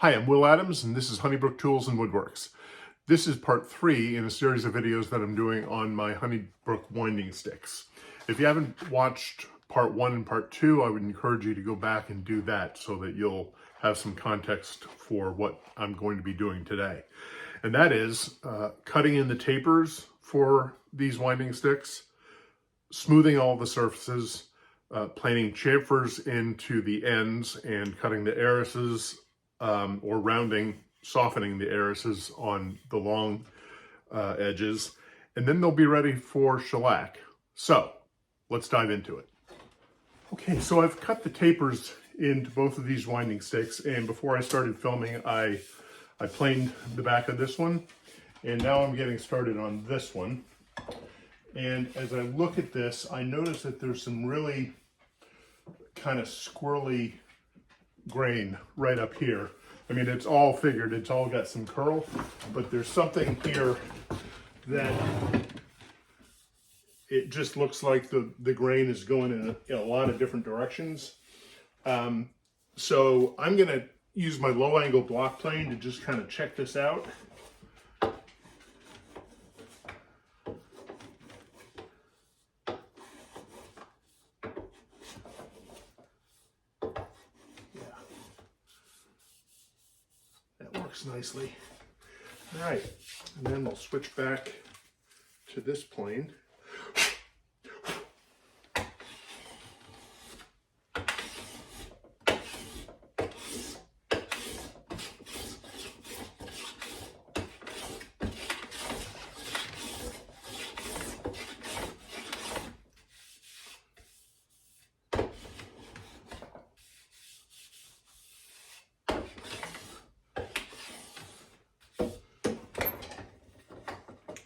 Hi, I'm Will Adams, and this is Honey Brook Tools and Woodworks. This is part 3 in a series of videos that I'm doing on my Honey Brook Winding Sticks. If you haven't watched part 1 and part 2, I would encourage you to go back and do that so that you'll have some context for what I'm going to be doing today. And that is cutting in the tapers for these winding sticks, smoothing all the surfaces, planing chamfers into the ends, and cutting the arises or rounding, softening the arises on the long edges, and then they'll be ready for shellac. So let's dive into it. Okay, so I've cut the tapers into both of these winding sticks, and before I started filming, I planed the back of this one, and now I'm getting started on this one. And as I look at this, I notice that there's some really kind of squirrely grain right up here. I mean, it's all figured, it's all got some curl, but there's something here that it just looks like the grain is going in a lot of different directions. So I'm going to use my low angle block plane to just kind of check this out. Nicely. All right, and then we'll switch back to this plane.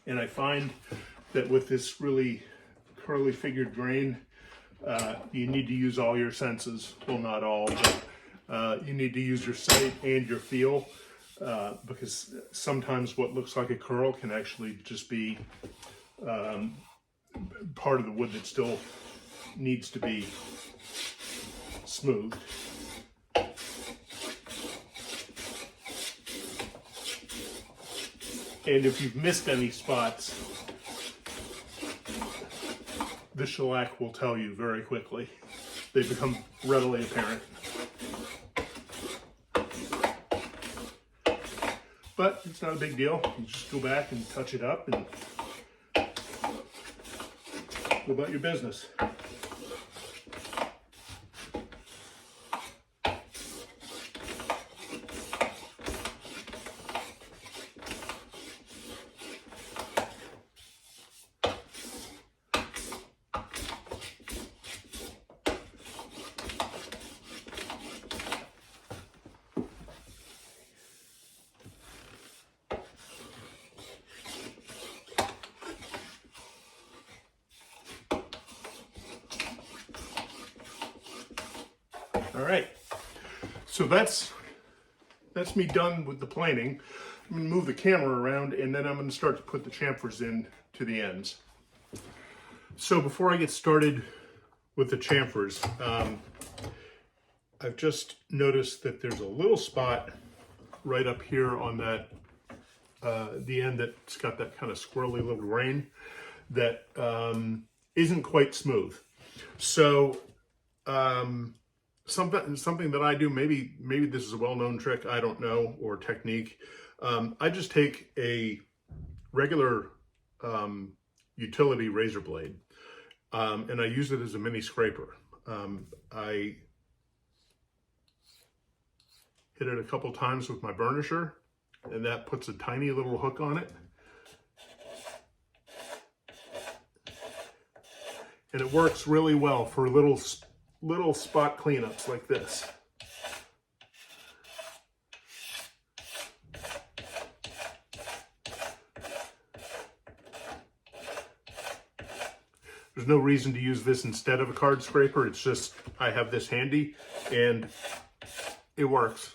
And I find that with this really curly figured grain, you need to use all your senses. Well, not all, but you need to use your sight and your feel, because sometimes what looks like a curl can actually just be part of the wood that still needs to be smoothed. And if you've missed any spots, the shellac will tell you very quickly. They become readily apparent. But it's not a big deal. You just go back and touch it up and go about your business. All right, so that's me done with the planing. I'm going to move the camera around, and then I'm going to start to put the chamfers in to the ends. So before I get started with the chamfers, I've just noticed that there's a little spot right up here on that the end that's got that kind of squirrely little grain that isn't quite smooth. So something that I do, maybe this is a well-known trick, I don't know, or technique. I just take a regular utility razor blade, and I use it as a mini scraper. I hit it a couple times with my burnisher, and that puts a tiny little hook on it. And it works really well for little spot cleanups like this. There's no reason to use this instead of a card scraper. It's just I have this handy and it works.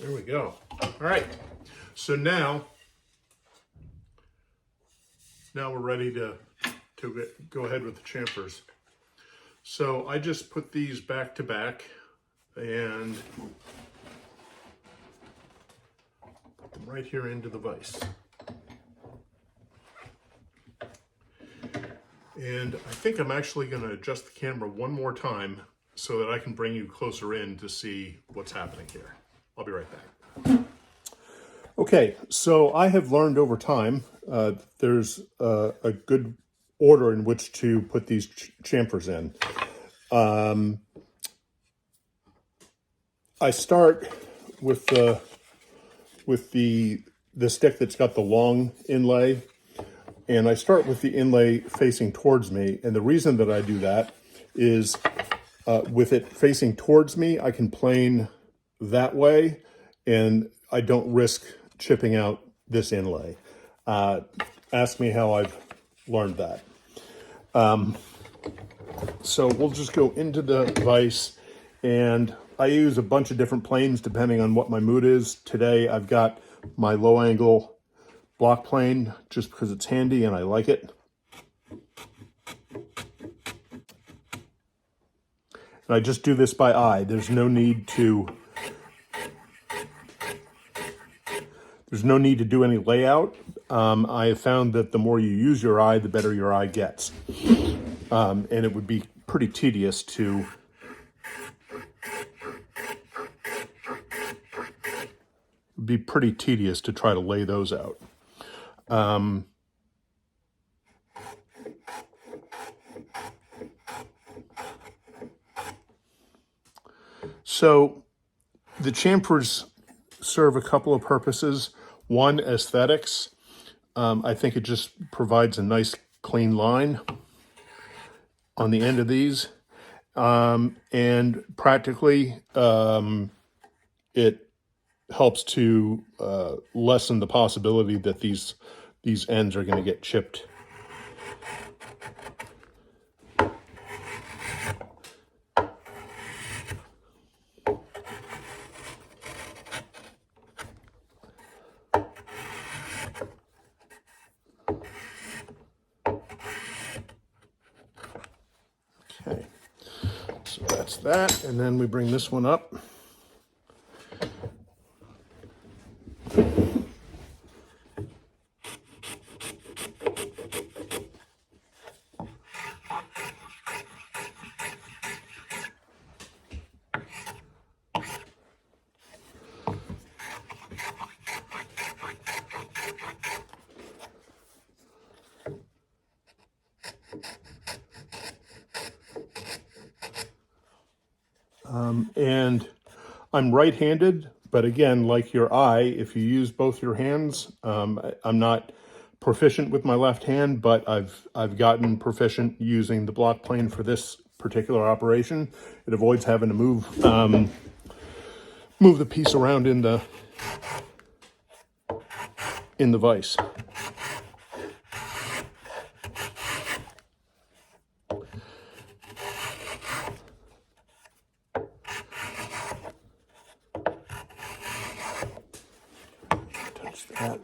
There we go. All right. So now we're ready to go ahead with the chamfers. So I just put these back to back and put them right here into the vise. And I think I'm actually going to adjust the camera one more time so that I can bring you closer in to see what's happening here. I'll be right back. Okay, so I have learned over time there's a good order in which to put these chamfers in. I start with the stick that's got the long inlay, and I start with the inlay facing towards me. And the reason that I do that is with it facing towards me, I can plane that way, and I don't risk chipping out this inlay. Ask me how I've learned that. So we'll just go into the vise, and I use a bunch of different planes depending on what my mood is. Today I've got my low angle block plane just because it's handy and I like it. And I just do this by eye. There's no need to do any layout. I have found that the more you use your eye, the better your eye gets. And it would be pretty tedious to try to lay those out. So the chamfers serve a couple of purposes. One, aesthetics. I think it just provides a nice clean line on the end of these. And practically, it helps to lessen the possibility that these ends are going to get chipped. Okay, so that's that, and then we bring this one up. And I'm right-handed, but again, like your eye, if you use both your hands, I'm not proficient with my left hand, but I've gotten proficient using the block plane for this particular operation. It avoids having to move the piece around in the vise. That.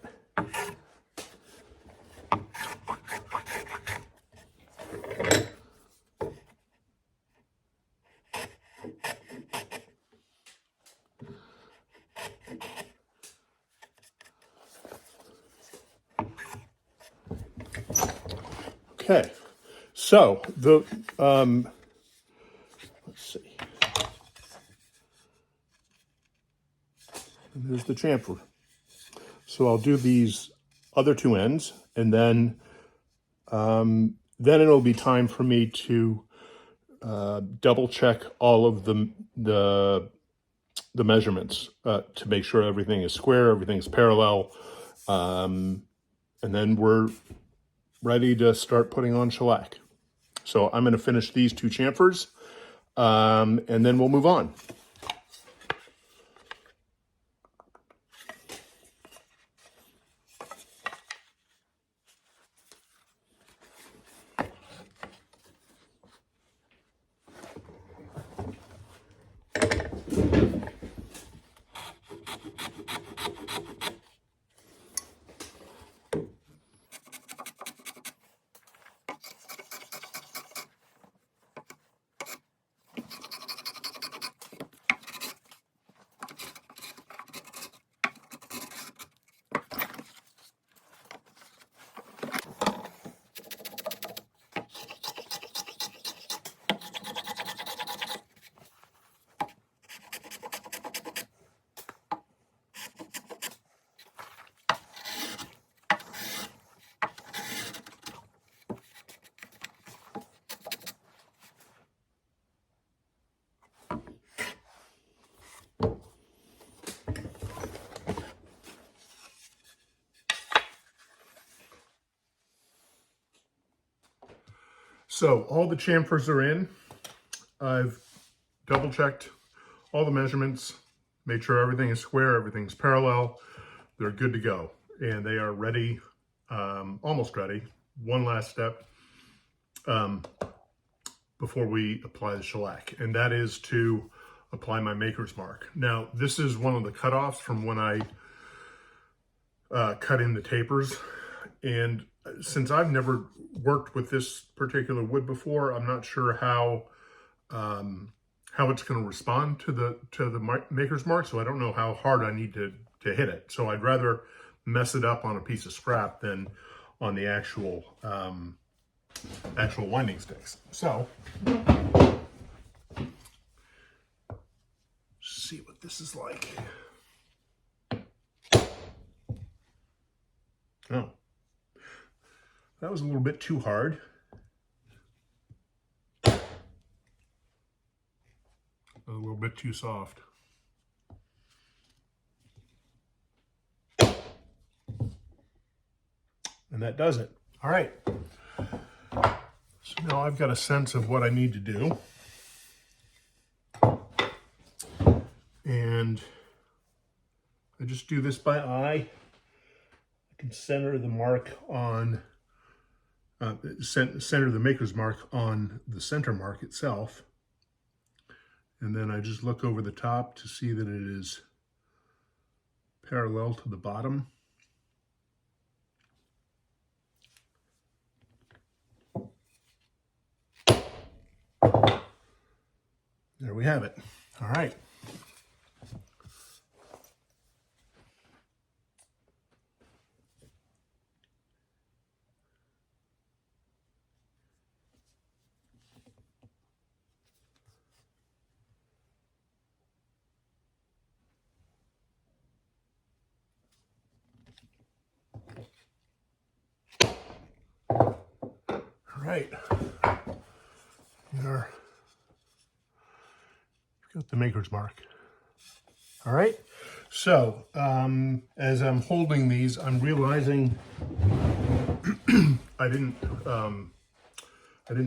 Okay, so let's see. There's the chamfer. So I'll do these other two ends, and then it'll be time for me to double check all of the measurements to make sure everything is square, everything's parallel, and then we're ready to start putting on shellac. So I'm going to finish these two chamfers, and then we'll move on. So all the chamfers are in. I've double checked all the measurements, made sure everything is square, everything's parallel. They're good to go. And they are ready, almost ready. One last step before we apply the shellac, and that is to apply my maker's mark. Now, this is one of the cutoffs from when I cut in the tapers. And since I've never worked with this particular wood before, I'm not sure how it's going to respond to the maker's mark. So I don't know how hard I need to hit it. So I'd rather mess it up on a piece of scrap than on the actual winding sticks. So see what this is like. Oh, that was a little bit too hard. A little bit too soft. And that does it. All right. So now I've got a sense of what I need to do. And I just do this by eye. I can center the mark on, center the maker's mark on the center mark itself. And then I just look over the top to see that it is parallel to the bottom. There we have it. All right. Right, there, got the maker's mark. All right, so as I'm holding these, I'm realizing I didn't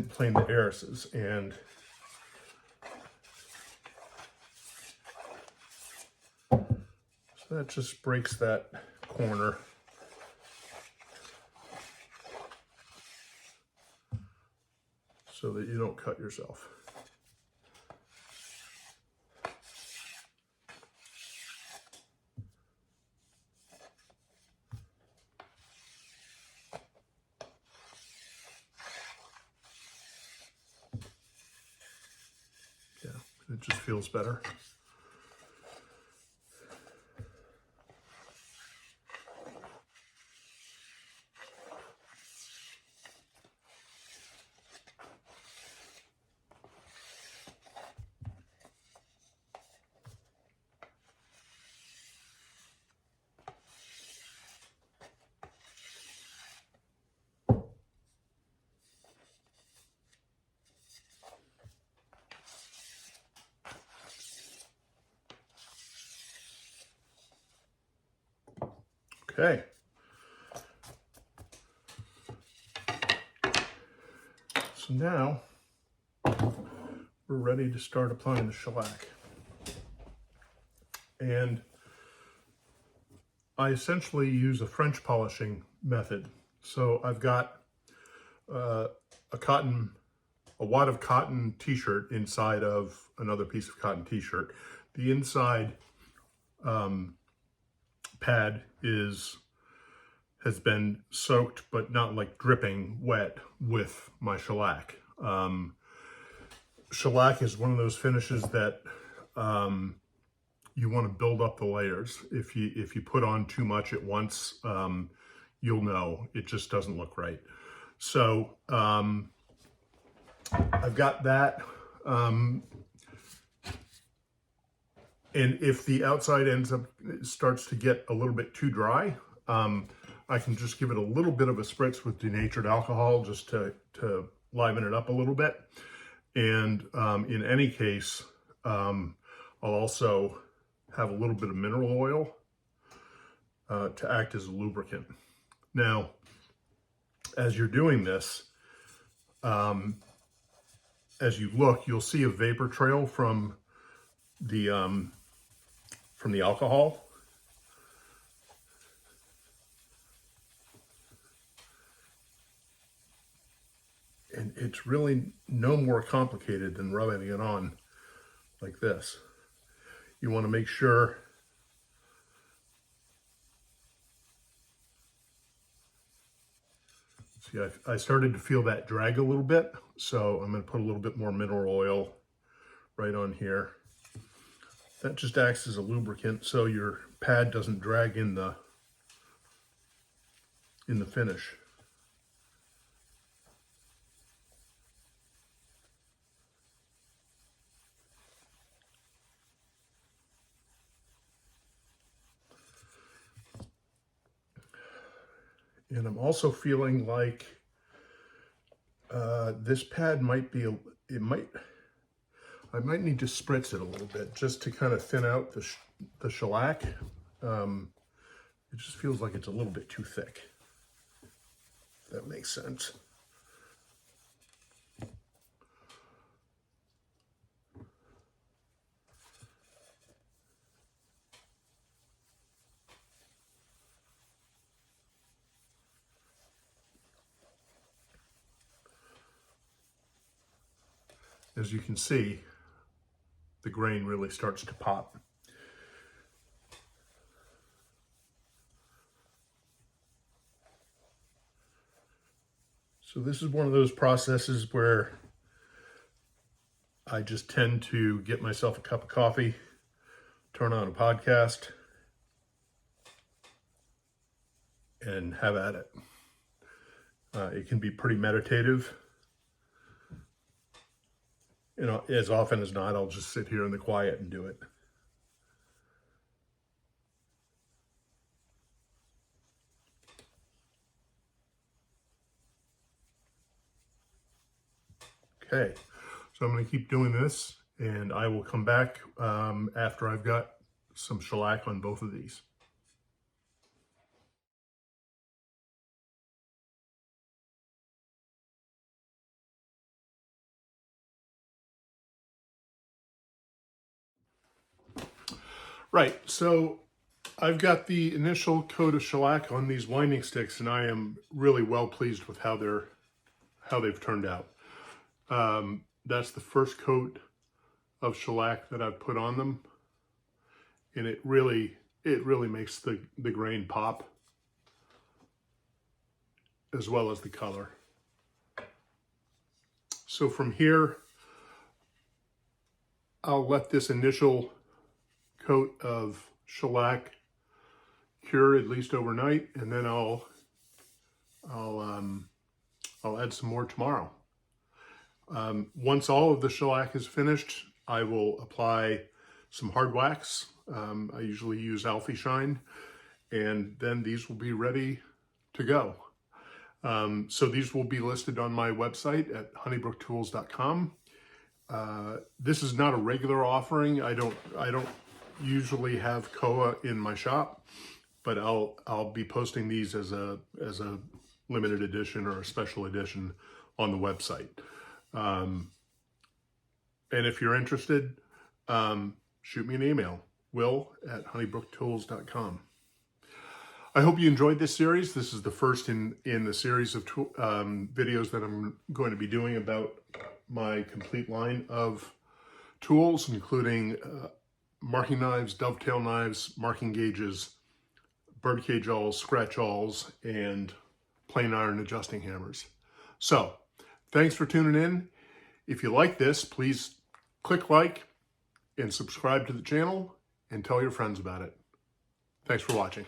plane the arrises, and so that just breaks that corner. So that you don't cut yourself. Yeah, it just feels better. Okay. So now we're ready to start applying the shellac. And I essentially use a French polishing method. So I've got a wad of cotton t-shirt inside of another piece of cotton t-shirt. The inside pad has been soaked, but not like dripping wet, with my shellac. Shellac is one of those finishes that you want to build up the layers. If you put on too much at once, you'll know it just doesn't look right. So I've got that. And if the outside starts to get a little bit too dry, I can just give it a little bit of a spritz with denatured alcohol just to liven it up a little bit. And in any case, I'll also have a little bit of mineral oil to act as a lubricant. Now, as you're doing this, as you look, you'll see a vapor trail from the alcohol. And it's really no more complicated than rubbing it on like this. You want to make sure see, I started to feel that drag a little bit, so I'm going to put a little bit more mineral oil right on here. That just acts as a lubricant so your pad doesn't drag in the finish. And I'm also feeling like this pad might be, I might need to spritz it a little bit just to kind of thin out the shellac. It just feels like it's a little bit too thick, if that makes sense. As you can see, the grain really starts to pop. So this is one of those processes where I just tend to get myself a cup of coffee, turn on a podcast, and have at it. It can be pretty meditative. You know, as often as not, I'll just sit here in the quiet and do it. Okay, so I'm going to keep doing this, and I will come back after I've got some shellac on both of these. Right, so I've got the initial coat of shellac on these winding sticks, and I am really well pleased with how they've turned out. That's the first coat of shellac that I've put on them, and it really makes the grain pop, as well as the color. So from here, I'll let this initial coat of shellac cure at least overnight, and then I'll add some more tomorrow. Once all of the shellac is finished, I will apply some hard wax. I usually use Alfie Shine, and then these will be ready to go. So these will be listed on my website at honeybrookTools.com. This is not a regular offering. I don't usually have koa in my shop, but I'll be posting these as a limited edition or a special edition on the website. And if you're interested, shoot me an email, will@honeybrookTools.com. I hope you enjoyed this series. This is the first in the series of videos that I'm going to be doing about my complete line of tools, including marking knives, dovetail knives, marking gauges, birdcage awls, scratch awls, and plain iron adjusting hammers. So, thanks for tuning in. If you like this, please click like and subscribe to the channel and tell your friends about it. Thanks for watching.